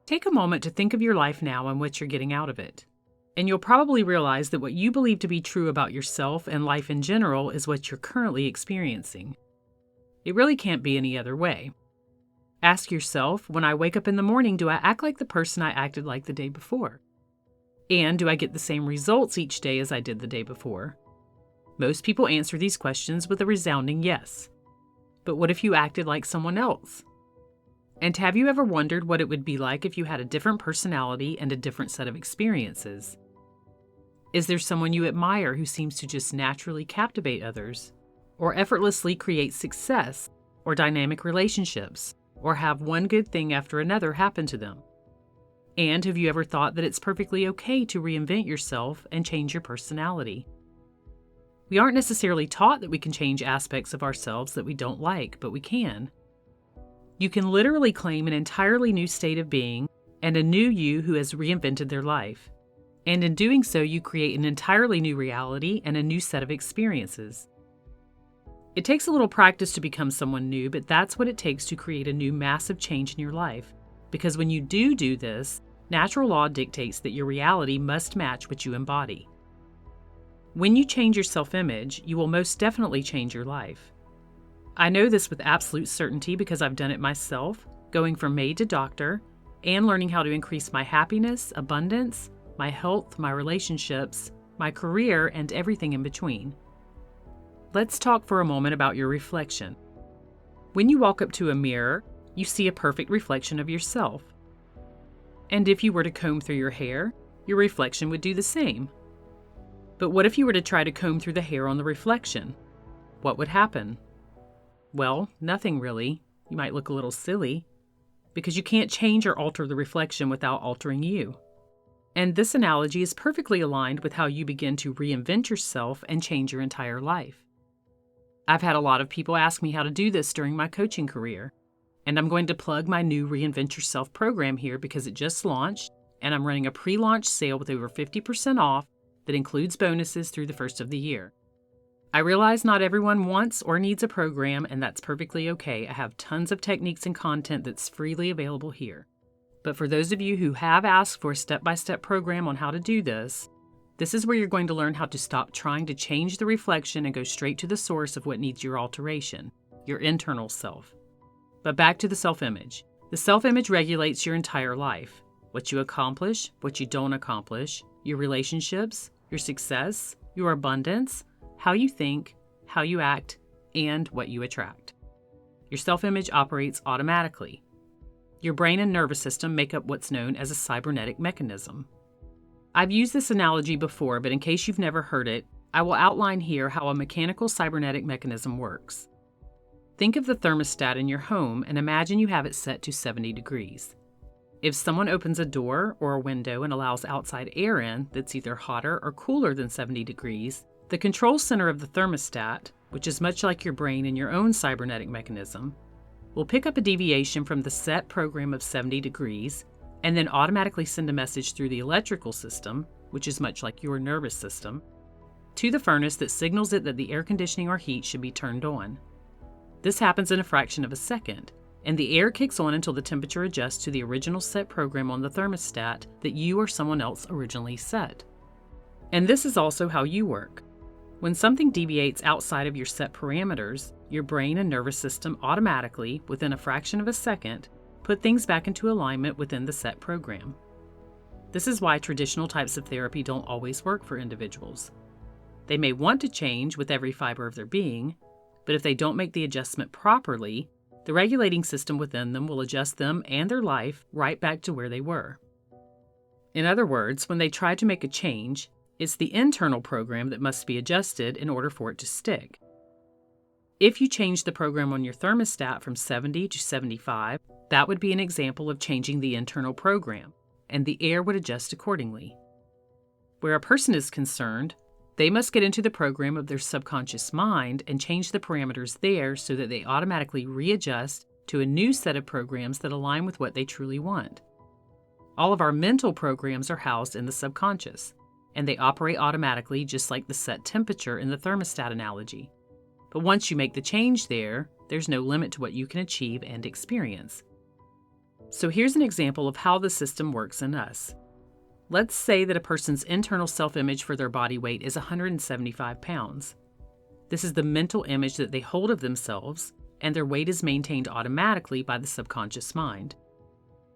Take a moment to think of your life now and what you're getting out of it. And you'll probably realize that what you believe to be true about yourself and life in general is what you're currently experiencing. It really can't be any other way. Ask yourself, when I wake up in the morning, do I act like the person I acted like the day before? And do I get the same results each day as I did the day before? Most people answer these questions with a resounding yes. But what if you acted like someone else? And have you ever wondered what it would be like if you had a different personality and a different set of experiences? Is there someone you admire who seems to just naturally captivate others, or effortlessly create success, or dynamic relationships, or have one good thing after another happen to them? And have you ever thought that it's perfectly okay to reinvent yourself and change your personality? We aren't necessarily taught that we can change aspects of ourselves that we don't like, but we can. You can literally claim an entirely new state of being and a new you who has reinvented their life. And in doing so, you create an entirely new reality and a new set of experiences. It takes a little practice to become someone new, but that's what it takes to create a new massive change in your life. Because when you do this, natural law dictates that your reality must match what you embody. When you change your self-image, you will most definitely change your life. I know this with absolute certainty because I've done it myself, going from maid to doctor, and learning how to increase my happiness, abundance, my health, my relationships, my career, and everything in between. Let's talk for a moment about your reflection. When you walk up to a mirror, you see a perfect reflection of yourself. And if you were to comb through your hair, your reflection would do the same. But what if you were to try to comb through the hair on the reflection? What would happen? Well, nothing really. You might look a little silly, because you can't change or alter the reflection without altering you. And this analogy is perfectly aligned with how you begin to reinvent yourself and change your entire life. I've had a lot of people ask me how to do this during my coaching career, and I'm going to plug my new Reinvent Yourself program here because it just launched, and I'm running a pre-launch sale with over 50% off that includes bonuses through the first of the year. I realize not everyone wants or needs a program, and that's perfectly okay. I have tons of techniques and content that's freely available here. But for those of you who have asked for a step-by-step program on how to do this, this is where you're going to learn how to stop trying to change the reflection and go straight to the source of what needs your alteration, your internal self. But back to the self-image. The self-image regulates your entire life. What you accomplish, what you don't accomplish, your relationships, your success, your abundance, how you think, how you act, and what you attract. Your self-image operates automatically. Your brain and nervous system make up what's known as a cybernetic mechanism. I've used this analogy before, but in case you've never heard it, I will outline here how a mechanical cybernetic mechanism works. Think of the thermostat in your home and imagine you have it set to 70 degrees. If someone opens a door or a window and allows outside air in that's either hotter or cooler than 70 degrees, the control center of the thermostat, which is much like your brain and your own cybernetic mechanism, will pick up a deviation from the set program of 70 degrees and then automatically send a message through the electrical system, which is much like your nervous system, to the furnace that signals it that the air conditioning or heat should be turned on. This happens in a fraction of a second, and the air kicks on until the temperature adjusts to the original set program on the thermostat that you or someone else originally set. And this is also how you work. When something deviates outside of your set parameters, your brain and nervous system automatically, within a fraction of a second, put things back into alignment within the set program. This is why traditional types of therapy don't always work for individuals. They may want to change with every fiber of their being, but if they don't make the adjustment properly, the regulating system within them will adjust them and their life right back to where they were. In other words, when they try to make a change, it's the internal program that must be adjusted in order for it to stick. If you change the program on your thermostat from 70 to 75, that would be an example of changing the internal program, and the air would adjust accordingly. Where a person is concerned, they must get into the program of their subconscious mind and change the parameters there so that they automatically readjust to a new set of programs that align with what they truly want. All of our mental programs are housed in the subconscious, and they operate automatically just like the set temperature in the thermostat analogy. But once you make the change there, there's no limit to what you can achieve and experience. So here's an example of how the system works in us. Let's say that a person's internal self-image for their body weight is 175 pounds. This is the mental image that they hold of themselves, and their weight is maintained automatically by the subconscious mind.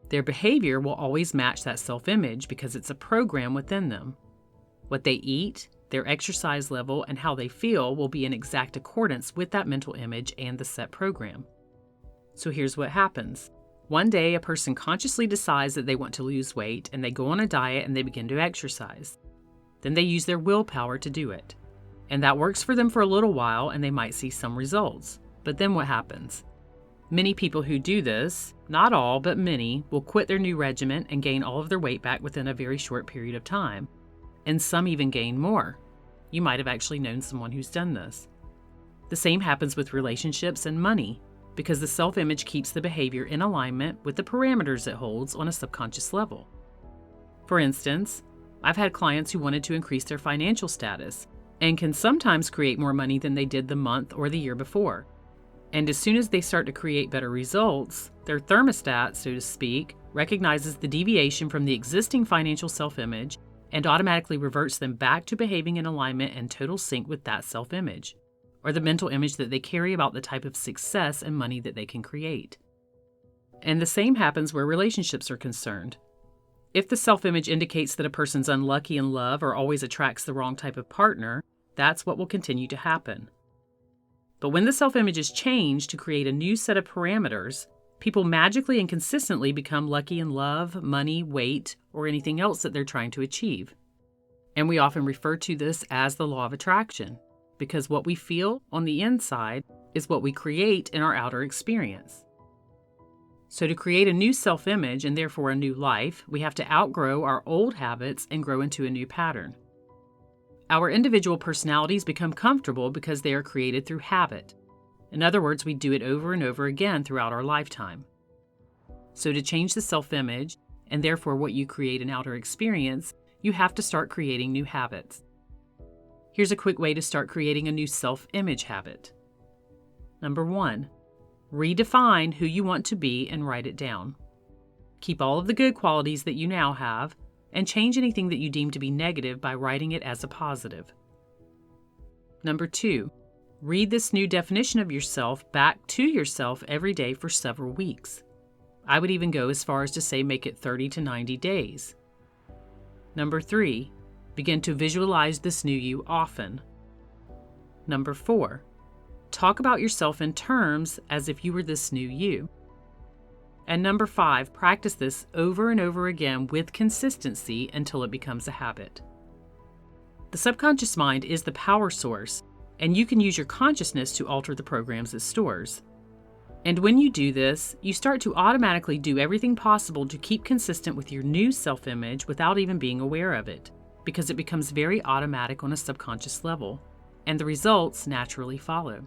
Their behavior will always match that self-image because it's a program within them. What they eat, their exercise level, and how they feel will be in exact accordance with that mental image and the set program. So here's what happens. One day, a person consciously decides that they want to lose weight, and they go on a diet and they begin to exercise. Then they use their willpower to do it. And that works for them for a little while, and they might see some results. But then what happens? Many people who do this, not all, but many, will quit their new regimen and gain all of their weight back within a very short period of time. And some even gain more. You might have actually known someone who's done this. The same happens with relationships and money, because the self-image keeps the behavior in alignment with the parameters it holds on a subconscious level. For instance, I've had clients who wanted to increase their financial status and can sometimes create more money than they did the month or the year before. And as soon as they start to create better results, their thermostat, so to speak, recognizes the deviation from the existing financial self-image and automatically reverts them back to behaving in alignment and total sync with that self-image, or the mental image that they carry about the type of success and money that they can create. And the same happens where relationships are concerned. If the self-image indicates that a person's unlucky in love or always attracts the wrong type of partner, that's what will continue to happen. But when the self-image is changed to create a new set of parameters, people magically and consistently become lucky in love, money, weight, or anything else that they're trying to achieve. And we often refer to this as the law of attraction, because what we feel on the inside is what we create in our outer experience. So to create a new self-image and therefore a new life, we have to outgrow our old habits and grow into a new pattern. Our individual personalities become comfortable because they are created through habit. In other words, we do it over and over again throughout our lifetime. So to change the self-image, and therefore what you create in outer experience, you have to start creating new habits. Here's a quick way to start creating a new self-image habit. Number 1, redefine who you want to be and write it down. Keep all of the good qualities that you now have, and change anything that you deem to be negative by writing it as a positive. Number 2, read this new definition of yourself back to yourself every day for several weeks. I would even go as far as to say make it 30 to 90 days. Number 3, begin to visualize this new you often. Number 4, talk about yourself in terms as if you were this new you. And number 5, practice this over and over again with consistency until it becomes a habit. The subconscious mind is the power source, and you can use your consciousness to alter the programs it stores. And when you do this, you start to automatically do everything possible to keep consistent with your new self-image without even being aware of it, because it becomes very automatic on a subconscious level, and the results naturally follow.